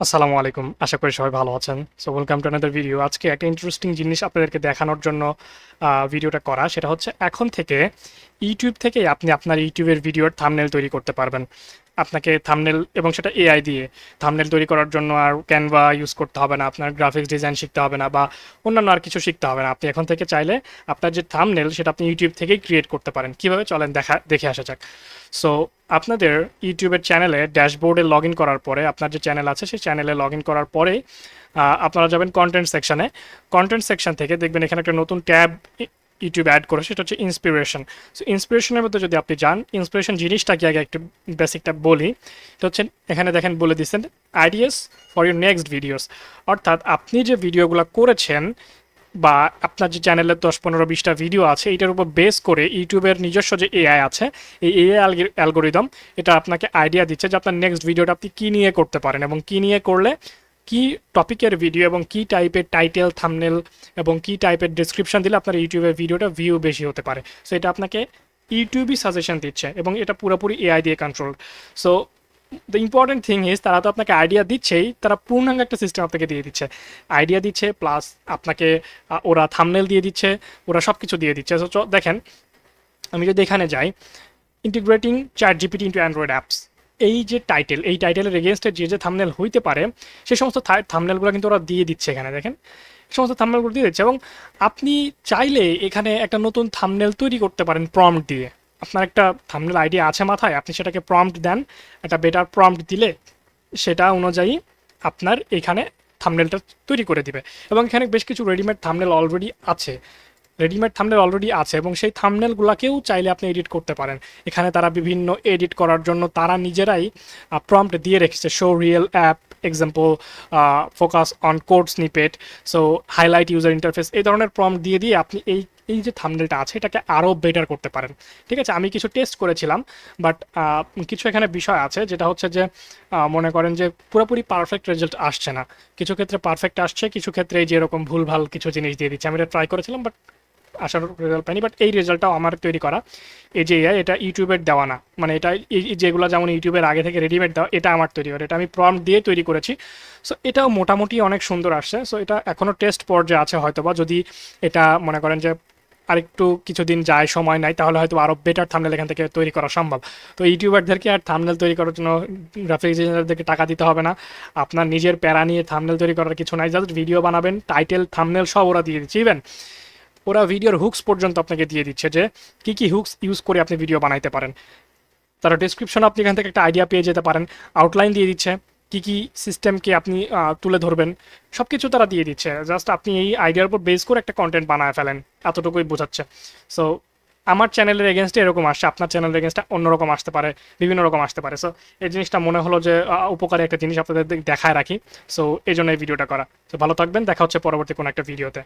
আসসালামু আলাইকুম। আশা করি সবাই ভালো আছেন। So welcome to another video. আজকে একটা ইন্টারেস্টিং জিনিস আপনাদেরকে দেখানোর জন্য ভিডিওটা করা। সেটা হচ্ছে এখন থেকে ইউটিউব থেকেই আপনি আপনার ইউটিউবের ভিডিওর থাম্বনেল তৈরি করতে পারবেন। আপনাকে থাম্বনেল এবং সেটা এআই দিয়ে থাম্বনেল তৈরি করার জন্য আর ক্যানভা ইউজ করতে হবে না, আপনার গ্রাফিক্স ডিজাইন শিখতে হবে না বা অন্যান্য আর কিছু শিখতে হবে না। আপনি এখন থেকে চাইলে আপনার যে থাম্বনেল সেটা আপনি ইউটিউব থেকেই ক্রিয়েট করতে পারেন। কীভাবে চলেন দেখে আসা যাক। সো আপনাদের ইউটিউবের চ্যানেলে ড্যাশবোর্ডে লগ ইন করার পরে আপনার যে চ্যানেল আছে সেই চ্যানেলে লগ ইন করার পরেই আপনারা যাবেন কন্টেন্ট সেকশানে। কন্টেন্ট সেকশন থেকে দেখবেন এখানে একটা নতুন ট্যাব ইউটিউব অ্যাড করে, সেটা হচ্ছে ইন্সপিরেশন। সো ইন্সপিরেশনের মধ্যে যদি আপনি যান, ইন্সপিরেশন জিনিসটা কি আগে একটু বেসিকটা বলি। এটা হচ্ছে এখানে দেখেন বলে দিচ্ছেন ideas for your next videos. অর্থাৎ আপনি যে ভিডিওগুলো করেছেন বা আপনার যে চ্যানেলে 10, 15, 20টা ভিডিও আছে, এইটার উপর বেস করে ইউটিউবের নিজস্ব যে এআই আছে, এই এআই অ্যালগোরিদম এটা আপনাকে আইডিয়া দিচ্ছে যে আপনার নেক্সট ভিডিওটা আপনি কী নিয়ে করতে পারেন এবং কী নিয়ে করলে কী টপিকের ভিডিও এবং কী টাইপের টাইটেল থাম্বনেল এবং কী টাইপের ডিসক্রিপশন দিলে আপনার ইউটিউবের ভিডিওটা ভিউ বেশি হতে পারে। সো এটা আপনাকে ইউটিউবই সাজেশন দিচ্ছে এবং এটা পুরোপুরি এআই দিয়ে control. So the important thing is তারা তো আপনাকে আইডিয়া দিচ্ছেই, তারা পূর্ণাঙ্গ একটা সিস্টেম আপনাকে দিয়ে দিচ্ছে। আইডিয়া দিচ্ছে প্লাস আপনাকে ওরা থাম্বনেল দিয়ে দিচ্ছে, ওরা সব কিছু দিয়ে দিচ্ছে। সো দেখেন, আমি যদি এখানে যাই, integrating chat GPT into Android apps, এই যে টাইটেল, এই টাইটেলের এগেনস্টে যে যে থাম্বনেল হইতে পারে সেই সমস্ত থাম্বনেলগুলো কিন্তু ওরা দিয়ে দিচ্ছে। এখানে দেখেন সমস্ত থাম্বনেলগুলো দিয়ে দিচ্ছে এবং আপনি চাইলে এখানে একটা নতুন থাম্বনেল তৈরি করতে পারেন প্রম্পট দিয়ে। আপনার একটা থাম্বনেল আইডিয়া আছে মাথায়, আপনি সেটাকে প্রম্পট দেন, একটা বেটার প্রম্পট দিলে সেটা অনুযায়ী আপনার এখানে থাম্বনেলটা তৈরি করে দিবে। এবং এখানে বেশ কিছু রেডিমেড থাম্বনেল অলরেডি আছে এবং সেই থাম্বনেলগুলোকেও চাইলে আপনি এডিট করতে পারেন। এখানে তারা বিভিন্ন এডিট করার জন্য তারা নিজেরাই প্রম্পট দিয়ে রেখেছে, show real app example, focus on code snippet, so highlight user interface, এই ধরনের প্রম্পট দিয়ে দিয়ে আপনি এই যে থাম্বনেলটা আছে এটাকে আরও বেটার করতে পারেন। ঠিক আছে, আমি কিছু টেস্ট করেছিলাম, বাট কিছু এখানে বিষয় আছে যেটা হচ্ছে যে মনে করেন যে পুরোপুরি পারফেক্ট রেজাল্ট আসছে না। কিছু ক্ষেত্রে পারফেক্ট আসছে, কিছু ক্ষেত্রে এই যে এরকম ভুলভাল কিছু জিনিস দিয়ে দিচ্ছে। আমি এটা ট্রাই করেছিলাম বাট আসার রেজাল্ট পাইনি। বাট এই রেজাল্টটাও আমার তৈরি করা। এই যে এআই, এটা ইউটিউবের দেওয়া না, মানে এটা যেগুলো যেমন ইউটিউবের আগে থেকে রেডিমেড দেওয়া, এটা আমার তৈরি করা, এটা আমি প্রম্পট দিয়ে তৈরি করেছি। সো এটাও মোটামুটি অনেক সুন্দর আসছে। সো এটা এখনও টেস্ট পর্যায়ে আছে, হয়তো বা যদি এটা মনে করেন যে আরেকটু কিছুদিন যায়, সময় নাই, তাহলে হয়তো আরও বেটার থাম্বনেল এখান থেকে তৈরি করা সম্ভব। তো ইউটিউবারদেরকে আর থাম্বনেল তৈরি করার জন্য গ্রাফিক্স ডিজাইনারদেরকে টাকা দিতে হবে না। আপনার নিজের প্যারা নিয়ে থাম্বনেল তৈরি করার কিছু নাই, জাস্ট ভিডিও বানাবেন, টাইটেল থাম্বনেল সব ওরা দিয়ে দিচ্ছে। ইভেন ওরা ভিডিওর হুকস পর্যন্ত আপনাকে দিয়ে দিচ্ছে যে কী কী হুকস ইউজ করে আপনি ভিডিও বানাইতে পারেন। তারা ডিসক্রিপশনে আপনি এখান থেকে একটা আইডিয়া পেয়ে যেতে পারেন, আউটলাইন দিয়ে দিচ্ছে, কী কী সিস্টেমকে আপনি তুলে ধরবেন, সব কিছু তারা দিয়ে দিচ্ছে। জাস্ট আপনি এই আইডিয়ার উপর বেস করে একটা কন্টেন্ট বানায় ফেলেন, এতটুকুই বোঝাচ্ছে। সো আমার চ্যানেলের এগেনস্টে এরকম আসছে, আপনার চ্যানেলের এগেনস্টে অন্যরকম আসতে পারে, বিভিন্ন রকম আসতে পারে। সো এই জিনিসটা মনে হলো যে উপকারী একটা জিনিস আপনাদের দেখায় রাখি। সো এই জন্য এই ভিডিওটা করা। তো ভালো থাকবেন, দেখা হচ্ছে পরবর্তী কোনো একটা ভিডিওতে।